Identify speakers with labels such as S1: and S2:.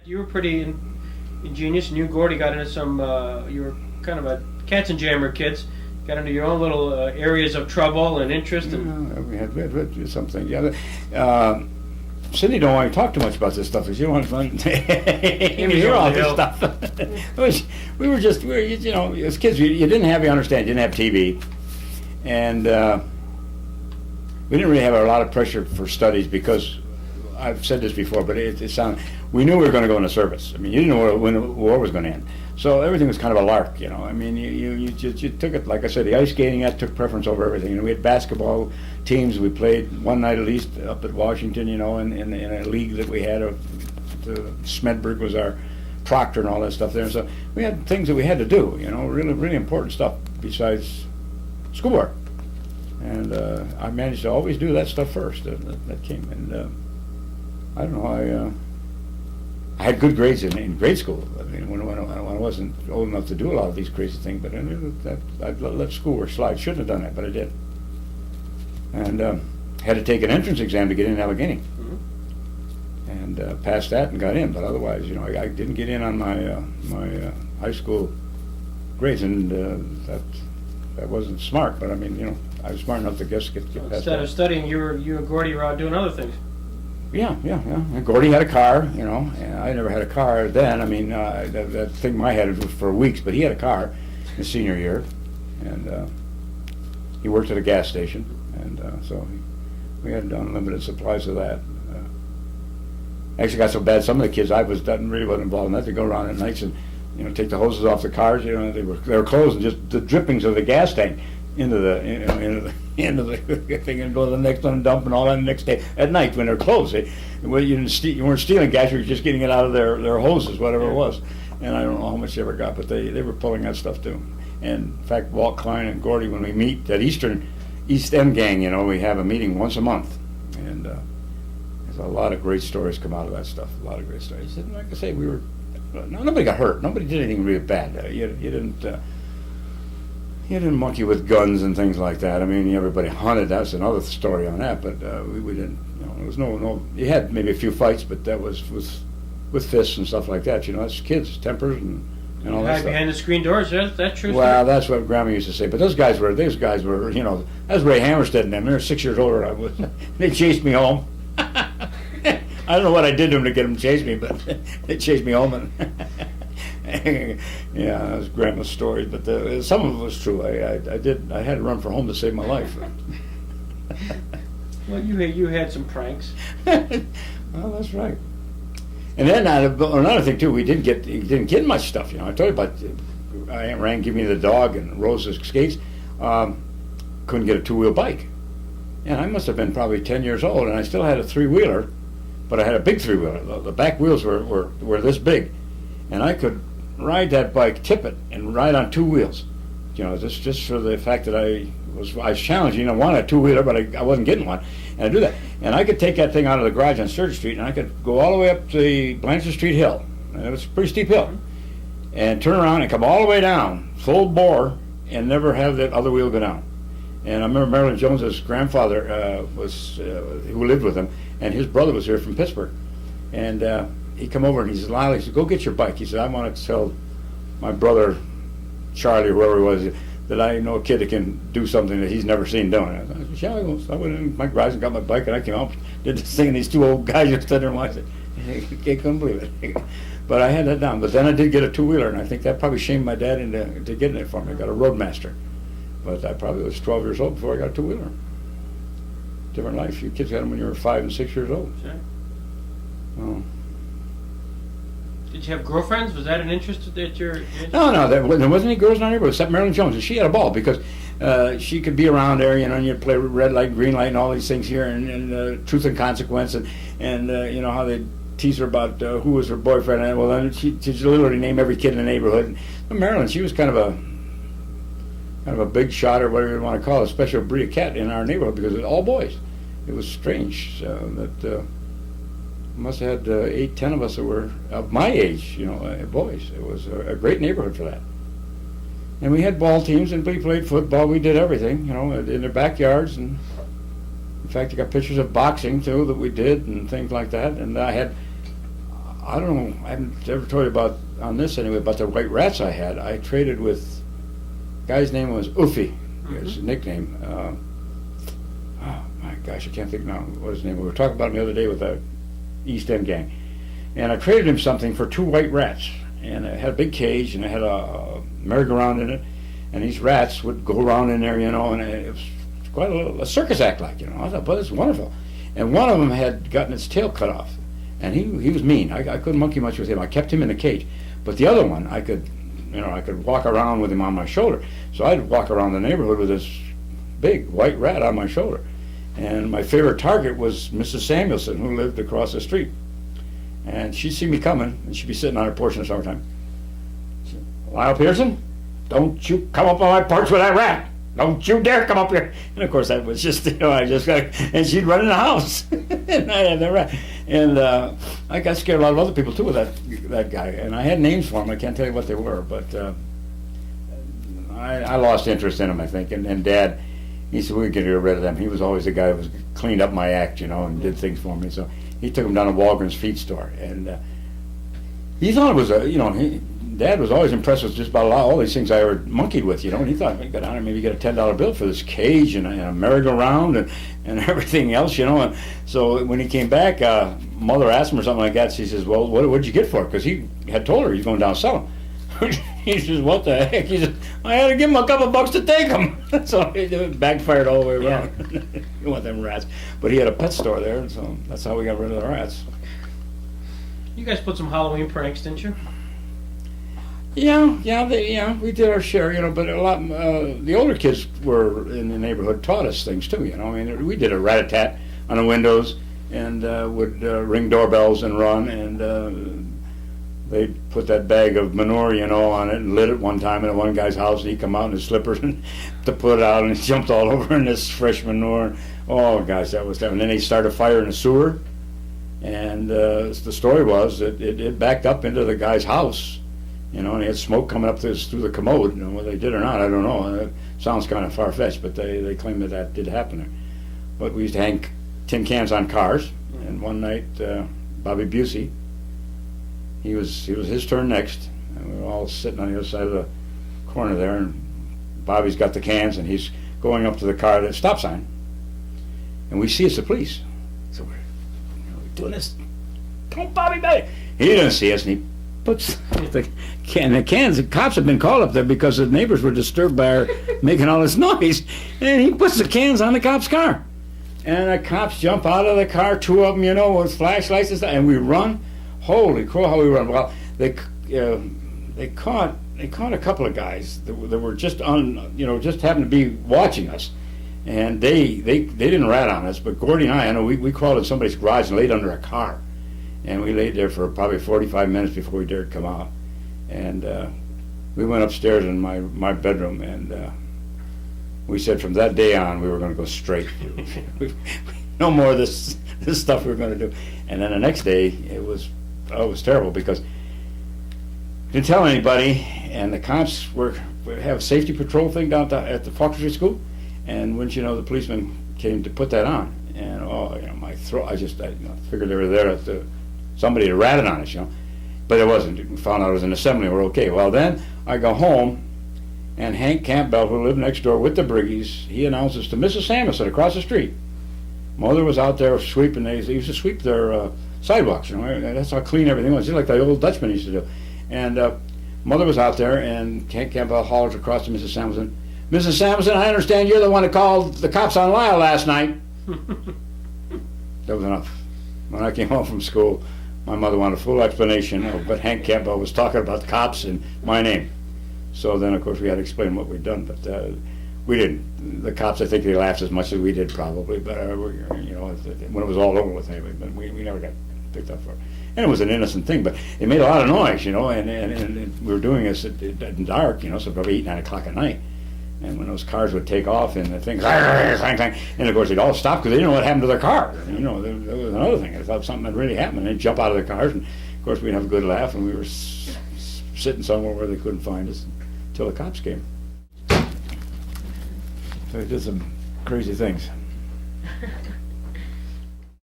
S1: you were pretty ingenious, and you and Gordy got into some. You were kind of a Katzenjammer kids. Got into your own little areas of trouble and interest. And
S2: we had something. Yeah. Cindy don't want to talk too much about this stuff because you don't want to hear all this stuff. we were you know, as kids, you didn't have, you understand, you didn't have TV, and we didn't really have a lot of pressure for studies because I've said this before, but it sounded, we knew we were going to go into service. I mean, you didn't know when the war was going to end. So everything was kind of a lark, you know. I mean, you took it, like I said, the ice skating, that took preference over everything. And we had basketball teams. We played one night at least up at Washington, you know, in a league that we had. Smedberg was our proctor and all that stuff there. So we had things that we had to do, you know, really, really important stuff besides schoolwork. And I managed to always do that stuff first. That came. And I don't know, I had good grades in grade school. I mean, when I wasn't old enough to do a lot of these crazy things, but I let schoolwork slide. Shouldn't have done that, but I did. And had to take an entrance exam to get in Allegheny, and passed that and got in. But otherwise, you know, I didn't get in on my high school grades, and that wasn't smart. But I mean, you know, I was smart enough to get past that.
S1: Instead of studying, you and Gordy were out doing other things.
S2: Yeah. And Gordy had a car, you know, and I never had a car then. I mean, that thing I had was for weeks, but he had a car in his senior year, and he worked at a gas station, and so we had unlimited supplies of that. Actually got so bad, some of the kids really wasn't involved in that. They go around at nights and, you know, take the hoses off the cars. You know, they were closed, and just the drippings of the gas tank into the thing, and go to the next one and dump and all that the next day at night when they're closed. You weren't stealing gas; you were just getting it out of their hoses, whatever it was. And I don't know how much they ever got, but they were pulling that stuff too. And in fact, Walt Klein and Gordy, when we meet that East End gang, you know, we have a meeting once a month, and there's a lot of great stories come out of that stuff. A lot of great stories. And like I say, nobody got hurt. Nobody did anything really bad. You didn't monkey with guns and things like that. I mean, everybody hunted. That's another story on that. But we didn't. You know, there was no. You had maybe a few fights, but that was with fists and stuff like that. You know, that's kids' tempers and all that stuff.
S1: Behind the screen doors. That's true.
S2: Well, that's what Grandma used to say. But those guys were. You know, that was Ray Hammerstead and them. They're 6 years older than I was. They chased me home. I don't know what I did to them to get them to chase me, but they chased me home and. Yeah, that was Grandma's story, but some of it was true. I had to run for home to save my life.
S1: Well, you had some pranks.
S2: Well, that's right. And then another thing too, he didn't get much stuff. You know, I told you about Aunt Rand giving me the dog and Rose's skates. Couldn't get a two-wheel bike, and I must have been probably 10 years old, and I still had a three-wheeler, but I had a big three-wheeler. The back wheels were this big, and I could ride that bike, tip it, and ride on two wheels. You know, just for the fact that I was challenged. You know, I wanted a two-wheeler, but I wasn't getting one, and I do that. And I could take that thing out of the garage on Sturgis Street, and I could go all the way up the Blanchard Street hill. And it was a pretty steep hill, and turn around and come all the way down, full bore, and never have that other wheel go down. And I remember Marilyn Jones's grandfather who lived with him, and his brother was here from Pittsburgh, and he come over and he said, "Lyle," he said, "go get your bike." He said, "I want to tell my brother Charlie, or whoever he was, that I know a kid that can do something that he's never seen doing." I said, "Yeah, I will." So I went in my garage and got my bike, and I came out, did this thing, and these two old guys just stood there and watched it. I couldn't believe it. But I had that down. But then I did get a two-wheeler, and I think that probably shamed my dad into getting it for me. I got a Roadmaster. But I probably was 12 years old before I got a two-wheeler. Different life. You kids got them when you were 5 and 6 years old.
S1: Sure.
S2: Oh.
S1: Did you have girlfriends? Was that an interest that you're?
S2: No, there wasn't any girls in our neighborhood except Marilyn Jones, and she had a ball because she could be around there, you know, and you'd play red light, green light, and all these things here, and Truth and Consequence, and you know how they tease her about who was her boyfriend, and well, then she literally named every kid in the neighborhood. But Marilyn, she was kind of a big shot, or whatever you want to call it, a special breed of cat in our neighborhood because it was all boys. It was strange that. Must have had 8, 10 of us that were of my age, you know, boys. It was a great neighborhood for that. And we had ball teams, and we played football. We did everything, you know, in their backyards. And in fact, I got pictures of boxing too that we did and things like that. And I I don't know. I haven't ever told you about on this anyway about the white rats I had. I traded with guy's name was Oofy. His nickname. Oh my gosh, I can't think now what his name. We were talking about him the other day with the East End gang, and I traded him something for 2 white rats, and it had a big cage and it had a merry-go-round in it, and these rats would go around in there, and it was quite a circus act, like, I thought, boy, this is wonderful. And one of them had gotten its tail cut off, and he was mean. I couldn't monkey much with him. I kept him in the cage, but the other one I could walk around with him on my shoulder. So I'd walk around the neighborhood with this big white rat on my shoulder. And my favorite target was Mrs. Samuelson, who lived across the street. And she'd see me coming, and she'd be sitting on her porch in the summertime. Lyle Peterson, don't you come up on my porch with that rat. Don't you dare come up here. And of course that was just, and she'd run in the house. And I had the rat. And I got scared a lot of other people too with that guy. And I had names for him. I can't tell you what they were, but I lost interest in him, I think. And Dad, he said, we could get rid of them. He was always the guy who cleaned up my act, and did things for me. So he took him down to Walgreens feed store. And he thought it was Dad was always impressed with just about all these things I ever monkeyed with, and he thought, maybe go down and maybe get a $10 bill for this cage and a merry-go-round and everything else, And so when he came back, Mother asked him or something like that. She says, well, what did you get for it? Because he had told her he's going down to sell them. He says, what the heck? He says, I had to give him a couple bucks to take them. So it backfired all the way around. Yeah. You want them rats. But he had a pet store there, and so that's how we got rid of the rats.
S1: You guys put some Halloween pranks, didn't you?
S2: Yeah, we did our share, but a lot. The older kids were in the neighborhood taught us things too, I mean, we did a rat-a-tat on the windows and would ring doorbells and run, and they'd put that bag of manure, on it and lit it one time in one guy's house, and he'd come out in his slippers and to put it out, and he jumped all over in this fresh manure. Oh gosh, that was tough. And then they started a fire in the sewer, and the story was that it backed up into the guy's house. And he had smoke coming up through the commode. Whether they did or not, I don't know. It sounds kind of far-fetched, but they claim that did happen there. But we used to hang tin cans on cars, and one night, Bobby Busey, it was his turn next, and we were all sitting on the other side of the corner there, and Bobby's got the cans, and he's going up to the car at a stop sign, and we see it's the police. So we're doing this. Come on, Bobby, back! He didn't see us, and he puts the cans. The cops have been called up there because the neighbors were disturbed by our making all this noise, and he puts the cans on the cop's car, and the cops jump out of the car, 2 of them, with flashlights and stuff, and we run. Holy crow, how we run! Well, they caught a couple of guys that were just just happened to be watching us, and they didn't rat on us, but Gordy and I know we crawled in somebody's garage and laid under a car. And we laid there for probably 45 minutes before we dared come out. And we went upstairs in my bedroom, and we said from that day on we were going to go straight. No more of this stuff we were going to do. And then the next day it was terrible because we didn't tell anybody, and the cops would have a safety patrol thing down at the Faulkner Street School, and wouldn't you know, the policeman came to put that on, and my throat, I figured they were there somebody had ratted on us, but it wasn't. We found out it was an assembly. We're okay. Well, then I go home, and Hank Campbell, who lived next door with the Briggies, he announces to Mrs. Samuelson across the street. Mother was out there sweeping. They used to sweep their sidewalks. That's how clean everything was, just like the old Dutchmen used to do. And Mother was out there, and Hank Campbell hollers across to Mrs. Samuelson, "Mrs. Samuelson, I understand you're the one that called the cops on Lyle last night." That was enough. When I came home from school, my mother wanted a full explanation of what Hank Campbell was talking about, the cops and my name. So then, of course, we had to explain what we'd done, but we didn't. The cops, I think they laughed as much as we did probably, but when it was all over with anyway, but we never got picked up for it. And it was an innocent thing, but it made a lot of noise, and we were doing this at dark, so probably 8, 9 o'clock at night. And when those cars would take off and the things, and of course they'd all stop because they didn't know what happened to their car. There was another thing. They thought something had really happened, and they'd jump out of their cars, and of course we'd have a good laugh, and we were sitting somewhere where they couldn't find us until the cops came. So we did some crazy things.